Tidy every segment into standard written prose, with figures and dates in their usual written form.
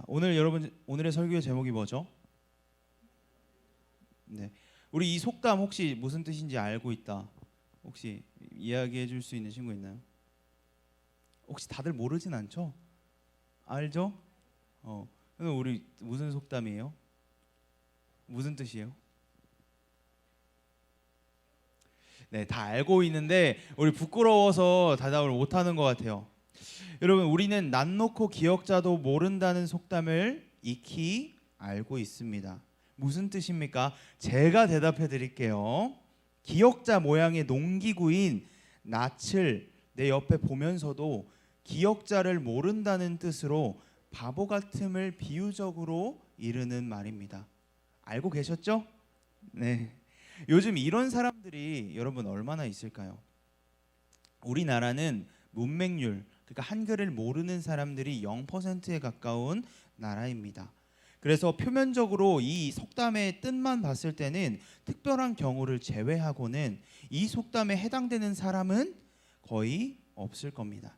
오늘 여러분 오늘의 설교의 제목이 뭐죠? 네, 우리 이 속담 혹시 무슨 뜻인지 알고 있다. 혹시 이야기해 줄 수 있는 친구 있나요? 혹시 다들 모르진 않죠? 알죠? 그럼 우리 무슨 속담이에요? 무슨 뜻이에요? 네, 다 알고 있는데 우리 부끄러워서 대답을 못하는 것 같아요. 여러분, 우리는 낯 놓고 기억자도 모른다는 속담을 익히 알고 있습니다. 무슨 뜻입니까? 제가 대답해 드릴게요. 기억자 모양의 농기구인 낯을 내 옆에 보면서도 기억자를 모른다는 뜻으로 바보 같음을 비유적으로 이르는 말입니다. 알고 계셨죠? 네. 요즘 이런 사람들이 여러분 얼마나 있을까요? 우리나라는 문맹률, 그러니까 한글을 모르는 사람들이 0%에 가까운 나라입니다. 그래서 표면적으로 이 속담의 뜻만 봤을 때는 특별한 경우를 제외하고는 이 속담에 해당되는 사람은 거의 없을 겁니다.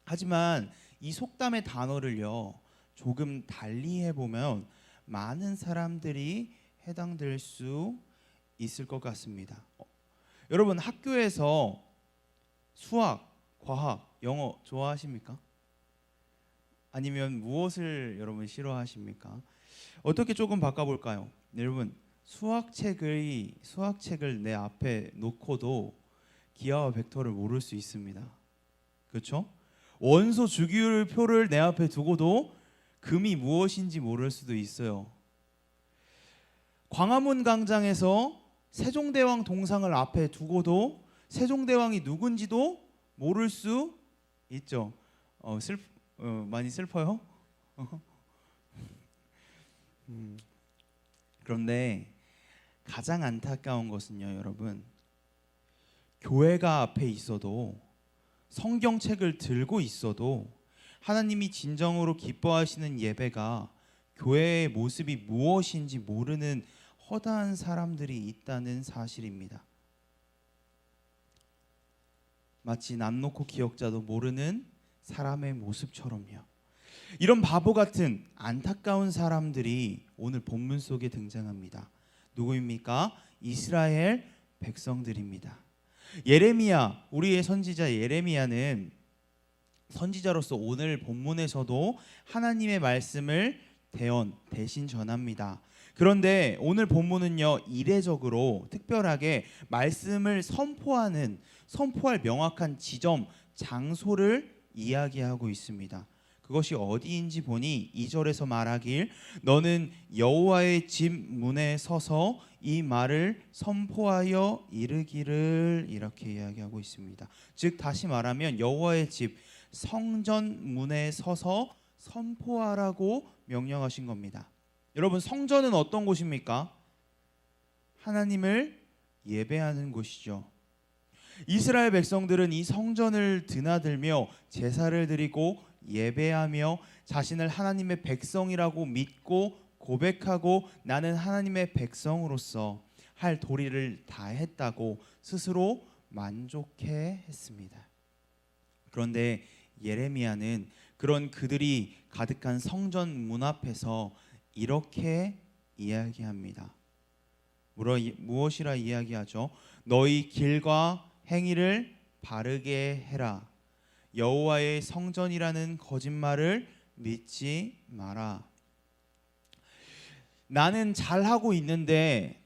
하지만 이 속담의 단어를요, 조금 달리 해보면 많은 사람들이 해당될 수 있을 것 같습니다. 여러분, 학교에서 수학, 과학, 영어 좋아하십니까? 아니면 무엇을 여러분 싫어하십니까? 어떻게 조금 바꿔볼까요? 여러분, 수학책을 내 앞에 놓고도 기하와 벡터를 모를 수 있습니다. 그렇죠? 원소 주기율표를 내 앞에 두고도 금이 무엇인지 모를 수도 있어요. 광화문 광장에서 세종대왕 동상을 앞에 두고도 세종대왕이 누군지도 모를 수 있죠. 많이 슬퍼요? 그런데 가장 안타까운 것은요, 여러분, 교회가 앞에 있어도 성경책을 들고 있어도 하나님이 진정으로 기뻐하시는 예배가 교회의 모습이 무엇인지 모르는 허다한 사람들이 있다는 사실입니다. 마치 남 놓고 기억자도 모르는 사람의 모습처럼요. 이런 바보 같은 안타까운 사람들이 오늘 본문 속에 등장합니다. 누구입니까? 이스라엘 백성들입니다. 예레미야, 우리의 선지자 예레미야는 선지자로서 오늘 본문에서도 하나님의 말씀을 대신 전합니다. 그런데 오늘 본문은요, 이례적으로 특별하게 말씀을 선포할 명확한 지점, 장소를 이야기하고 있습니다. 그것이 어디인지 보니 2절에서 말하길 너는 여호와의 집 문에 서서 이 말을 선포하여 이르기를, 이렇게 이야기하고 있습니다. 즉 다시 말하면 여호와의 집 성전 문에 서서 선포하라고 명령하신 겁니다. 여러분, 성전은 어떤 곳입니까? 하나님을 예배하는 곳이죠. 이스라엘 백성들은 이 성전을 드나들며 제사를 드리고 예배하며 자신을 하나님의 백성이라고 믿고 고백하고 나는 하나님의 백성으로서 할 도리를 다 했다고 스스로 만족해 했습니다. 그런데 예레미야는 그런 그들이 가득한 성전 문 앞에서 이렇게 이야기합니다. 무엇이라 이야기하죠? 너희 길과 행위를 바르게 해라. 여호와의 성전이라는 거짓말을 믿지 마라. 나는 잘하고 있는데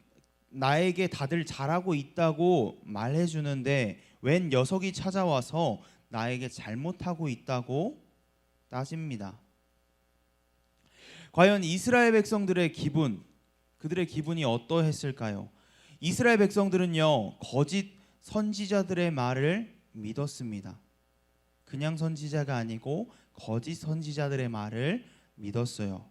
나에게 다들 잘하고 있다고 말해주는데 웬 녀석이 찾아와서 나에게 잘못하고 있다고 따집니다. 과연 이스라엘 백성들의 그들의 기분이 어떠했을까요? 이스라엘 백성들은요, 거짓 선지자들의 말을 믿었습니다. 그냥 선지자가 아니고 거짓 선지자들의 말을 믿었어요.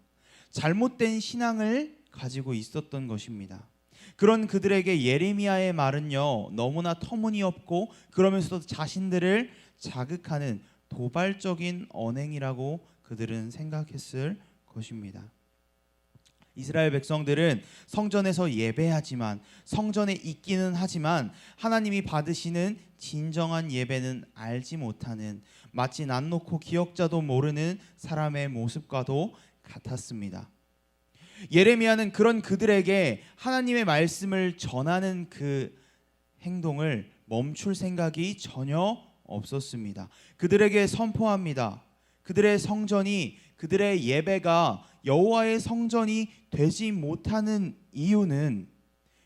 잘못된 신앙을 가지고 있었던 것입니다. 그런 그들에게 예레미야의 말은요, 너무나 터무니없고 그러면서도 자신들을 자극하는 도발적인 언행이라고 그들은 생각했을 것입니다. 이스라엘 백성들은 성전에서 예배하지만, 성전에 있기는 하지만 하나님이 받으시는 진정한 예배는 알지 못하는, 마치 낯 놓고 기억자도 모르는 사람의 모습과도 같았습니다. 예레미야는 그런 그들에게 하나님의 말씀을 전하는 그 행동을 멈출 생각이 전혀 없었습니다. 그들에게 선포합니다. 그들의 성전이, 그들의 예배가 여호와의 성전이 되지 못하는 이유는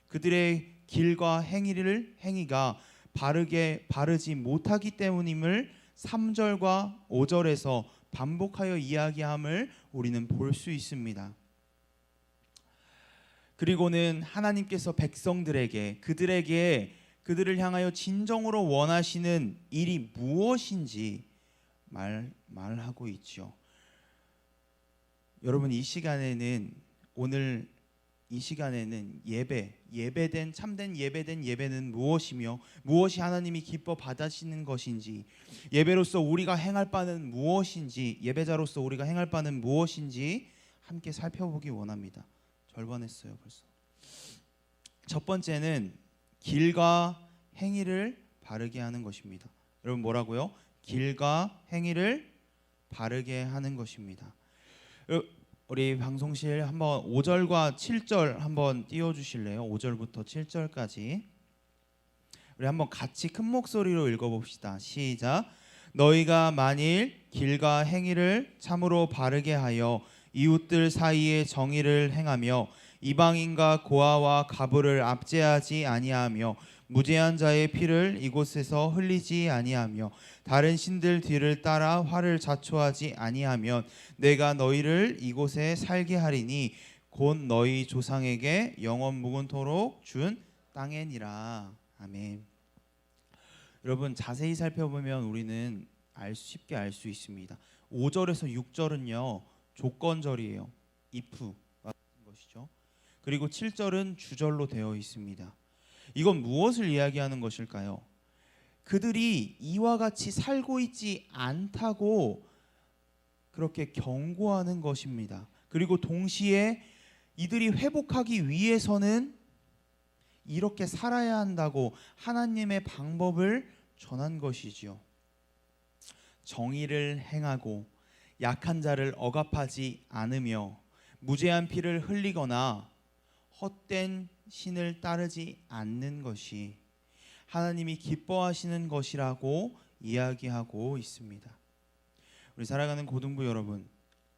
그들의 길과 행위가 바르지 못하기 때문임을 3절과 5절에서 반복하여 이야기함을 우리는 볼 수 있습니다. 그리고는 하나님께서 백성들에게, 그들을 향하여 진정으로 원하시는 일이 무엇인지 말하고 있죠. 여러분, 오늘 이 시간에는 참된 예배는 무엇이며 무엇이 하나님이 기뻐 받으시는 것인지, 예배자로서 우리가 행할 바는 무엇인지 함께 살펴보기 원합니다. 절반 했어요 벌써. 첫 번째는 길과 행위를 바르게 하는 것입니다. 여러분, 뭐라고요? 길과 행위를 바르게 하는 것입니다. 우리 방송실 한번 5절과 7절 한번 띄워주실래요? 5절부터 7절까지 우리 한번 같이 큰 목소리로 읽어봅시다. 시작. 너희가 만일 길과 행위를 참으로 바르게 하여 이웃들 사이에 정의를 행하며 이방인과 고아와 가부를 압제하지 아니하며 무죄한 자의 피를 이곳에서 흘리지 아니하며 다른 신들 뒤를 따라 화를 자초하지 아니하면 내가 너희를 이곳에 살게 하리니 곧 너희 조상에게 영원 무궁토록 준 땅이니라. 아멘. 여러분, 자세히 살펴보면 우리는 쉽게 알 수 있습니다. 5절에서 6절은요 조건절이에요. if 같은 것이죠. 그리고 7절은 주절로 되어 있습니다. 이건 무엇을 이야기하는 것일까요? 그들이 이와 같이 살고 있지 않다고 그렇게 경고하는 것입니다. 그리고 동시에 이들이 회복하기 위해서는 이렇게 살아야 한다고 하나님의 방법을 전한 것이지요. 정의를 행하고 약한 자를 억압하지 않으며 무죄한 피를 흘리거나 헛된 신을 따르지 않는 것이 하나님이 기뻐하시는 것이라고 이야기하고 있습니다. 우리 살아가는 고등부 여러분,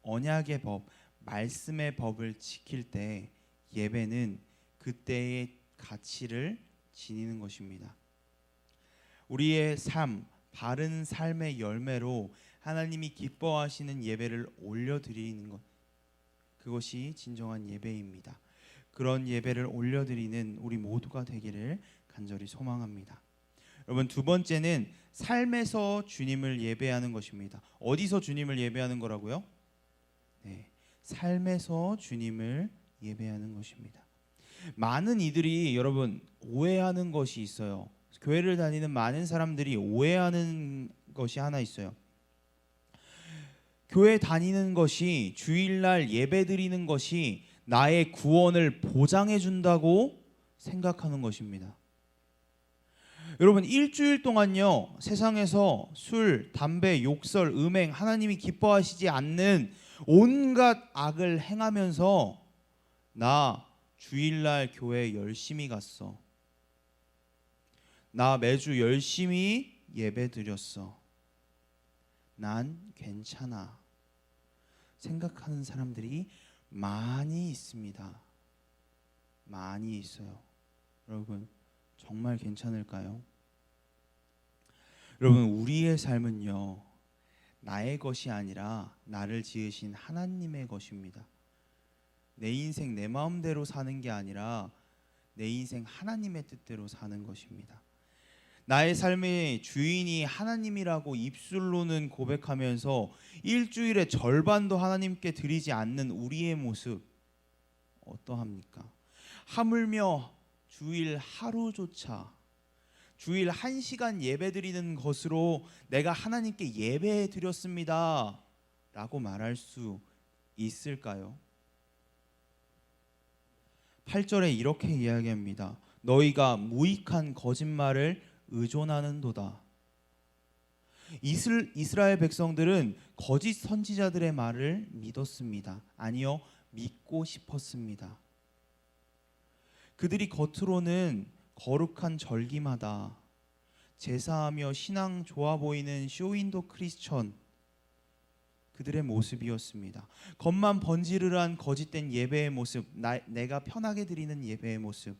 언약의 법, 말씀의 법을 지킬 때 예배는 그때의 가치를 지니는 것입니다. 우리의 삶, 바른 삶의 열매로 하나님이 기뻐하시는 예배를 올려드리는 것, 그것이 진정한 예배입니다. 그런 예배를 올려드리는 우리 모두가 되기를 간절히 소망합니다. 여러분, 두 번째는 삶에서 주님을 예배하는 것입니다. 어디서 주님을 예배하는 거라고요? 네, 삶에서 주님을 예배하는 것입니다. 많은 이들이 여러분 오해하는 것이 있어요. 교회를 다니는 많은 사람들이 오해하는 것이 하나 있어요. 교회 다니는 것이, 주일날 예배 드리는 것이 나의 구원을 보장해 준다고 생각하는 것입니다. 여러분, 일주일 동안요 세상에서 술, 담배, 욕설, 음행, 하나님이 기뻐하시지 않는 온갖 악을 행하면서 나 주일날 교회 열심히 갔어, 나 매주 열심히 예배 드렸어, 난 괜찮아 생각하는 사람들이 많이 있습니다. 많이 있어요. 여러분, 정말 괜찮을까요? 여러분, 우리의 삶은요 나의 것이 아니라 나를 지으신 하나님의 것입니다. 내 인생 내 마음대로 사는 게 아니라 내 인생 하나님의 뜻대로 사는 것입니다. 나의 삶의 주인이 하나님이라고 입술로는 고백하면서 일주일의 절반도 하나님께 드리지 않는 우리의 모습 어떠합니까? 하물며 주일 하루조차, 주일 1시간 예배 드리는 것으로 내가 하나님께 예배 드렸습니다 라고 말할 수 있을까요? 8절에 이렇게 이야기합니다. 너희가 무익한 거짓말을 의존하는도다. 이스라엘 백성들은 거짓 선지자들의 말을 믿었습니다. 아니요, 믿고 싶었습니다. 그들이 겉으로는 거룩한 절기마다 제사하며 신앙 좋아 보이는 쇼윈도 크리스천, 그들의 모습이었습니다. 겉만 번지르르한 거짓된 예배의 모습, 내가 편하게 드리는 예배의 모습,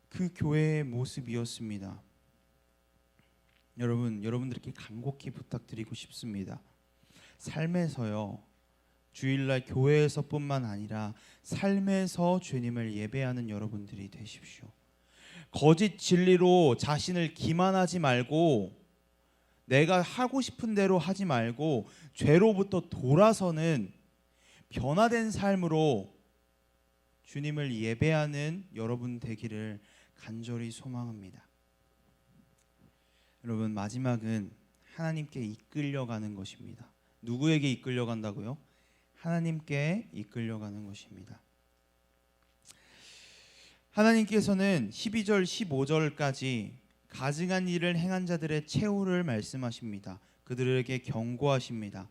그 교회의 모습이었습니다. 여러분들께 간곡히 부탁드리고 싶습니다. 삶에서요, 주일날 교회에서뿐만 아니라 삶에서 주님을 예배하는 여러분들이 되십시오. 거짓 진리로 자신을 기만하지 말고, 내가 하고 싶은 대로 하지 말고 죄로부터 돌아서는 변화된 삶으로 주님을 예배하는 여러분 되기를 간절히 소망합니다. 여러분, 마지막은 하나님께 이끌려가는 것입니다. 누구에게 이끌려간다고요? 하나님께 이끌려가는 것입니다. 하나님께서는 12절 15절까지 가증한 일을 행한 자들의 최후를 말씀하십니다. 그들에게 경고하십니다.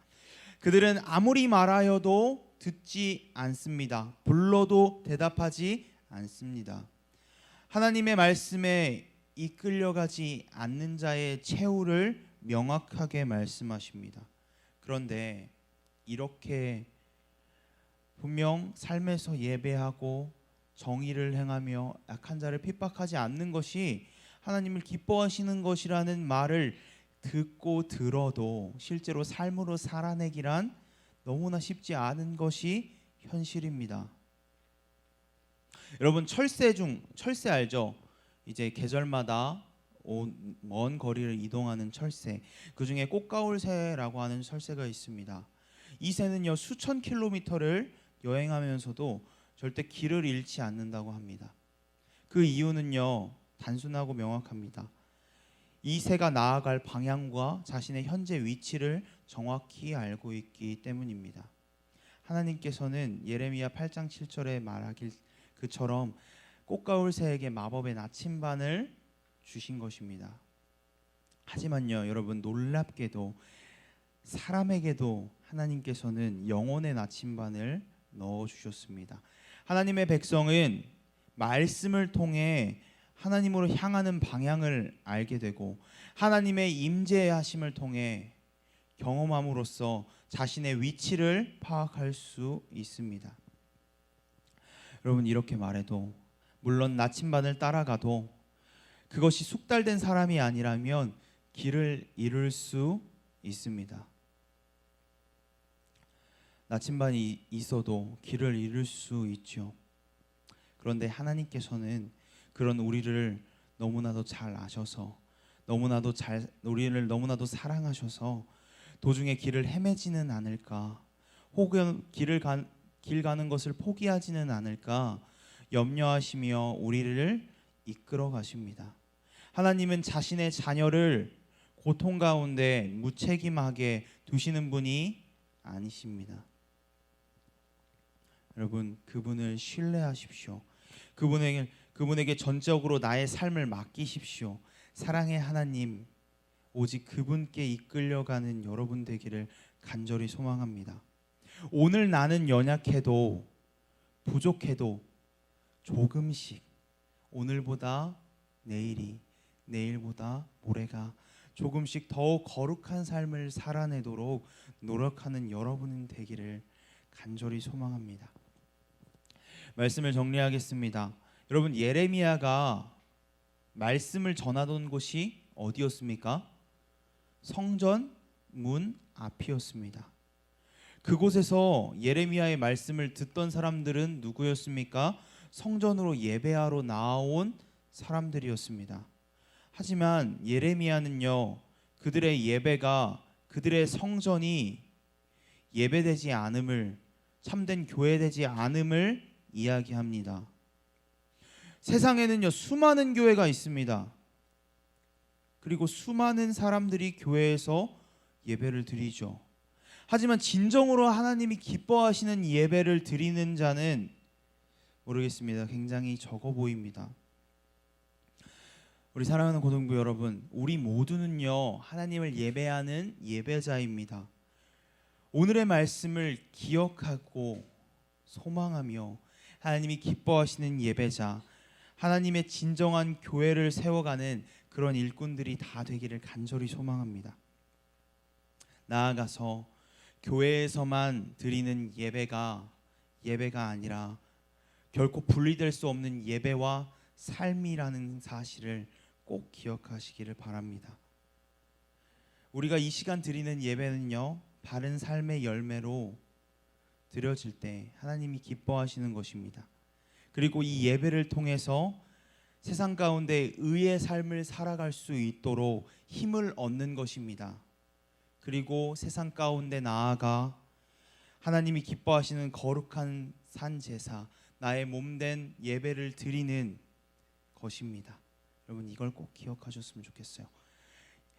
그들은 아무리 말하여도 듣지 않습니다. 불러도 대답하지 않습니다. 하나님의 말씀에 이끌려가지 않는 자의 최후를 명확하게 말씀하십니다. 그런데 이렇게 분명 삶에서 예배하고 정의를 행하며 약한 자를 핍박하지 않는 것이 하나님을 기뻐하시는 것이라는 말을 듣고 들어도 실제로 삶으로 살아내기란 너무나 쉽지 않은 것이 현실입니다. 여러분, 철새 알죠? 이제 계절마다 먼 거리를 이동하는 철새, 그 중에 꽃가울새라고 하는 철새가 있습니다. 이 새는요, 수천 킬로미터를 여행하면서도 절대 길을 잃지 않는다고 합니다. 그 이유는요, 단순하고 명확합니다. 이 새가 나아갈 방향과 자신의 현재 위치를 정확히 알고 있기 때문입니다. 하나님께서는 예레미야 8장 7절에 말하길 그처럼 꽃가울 새에게 마법의 나침반을 주신 것입니다. 하지만요, 여러분, 놀랍게도 사람에게도 하나님께서는 영혼의 나침반을 넣어 주셨습니다. 하나님의 백성은 말씀을 통해 하나님으로 향하는 방향을 알게 되고 하나님의 임재하심을 통해 경험함으로써 자신의 위치를 파악할 수 있습니다. 여러분, 이렇게 말해도, 물론 나침반을 따라가도 그것이 숙달된 사람이 아니라면 길을 잃을 수 있습니다. 나침반이 있어도 길을 잃을 수 있죠. 그런데 하나님께서는 그런 우리를 너무나도 잘 아셔서, 우리를 너무나도 사랑하셔서 도중에 길을 헤매지는 않을까, 혹은 길 가는 것을 포기하지는 않을까 염려하시며 우리를 이끌어 가십니다. 하나님은 자신의 자녀를 고통 가운데 무책임하게 두시는 분이 아니십니다. 여러분, 그분을 신뢰하십시오. 그분에게 전적으로 나의 삶을 맡기십시오. 사랑의 하나님, 오직 그분께 이끌려가는 여러분 되기를 간절히 소망합니다. 오늘 나는 연약해도 부족해도 조금씩, 오늘보다 내일이, 내일보다 모레가 조금씩 더욱 거룩한 삶을 살아내도록 노력하는 여러분 되기를 간절히 소망합니다. 말씀을 정리하겠습니다. 여러분, 예레미야가 말씀을 전하던 곳이 어디였습니까? 성전 문 앞이었습니다. 그곳에서 예레미야의 말씀을 듣던 사람들은 누구였습니까? 성전으로 예배하러 나온 사람들이었습니다. 하지만 예레미야는요, 그들의 예배가, 그들의 성전이 예배되지 않음을, 참된 교회되지 않음을 이야기합니다. 세상에는요, 수많은 교회가 있습니다. 그리고 수많은 사람들이 교회에서 예배를 드리죠. 하지만 진정으로 하나님이 기뻐하시는 예배를 드리는 자는 모르겠습니다. 굉장히 적어 보입니다. 우리 사랑하는 고등부 여러분, 우리 모두는요 하나님을 예배하는 예배자입니다. 오늘의 말씀을 기억하고 소망하며 하나님이 기뻐하시는 예배자, 하나님의 진정한 교회를 세워가는 그런 일꾼들이 다 되기를 간절히 소망합니다. 나아가서 교회에서만 드리는 예배가 아니라 결코 분리될 수 없는 예배와 삶이라는 사실을 꼭 기억하시기를 바랍니다. 우리가 이 시간 드리는 예배는요 바른 삶의 열매로 드려질 때 하나님이 기뻐하시는 것입니다. 그리고 이 예배를 통해서 세상 가운데 의의 삶을 살아갈 수 있도록 힘을 얻는 것입니다. 그리고 세상 가운데 나아가 하나님이 기뻐하시는 거룩한 산 제사, 나의 몸된 예배를 드리는 것입니다. 여러분 이걸 꼭 기억하셨으면 좋겠어요.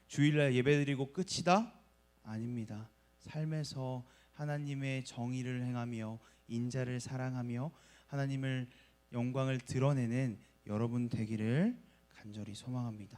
주일날 예배드리고 끝이다? 아닙니다. 삶에서 하나님의 정의를 행하며 인자를 사랑하며 하나님을 영광을 드러내는 여러분 되기를 간절히 소망합니다.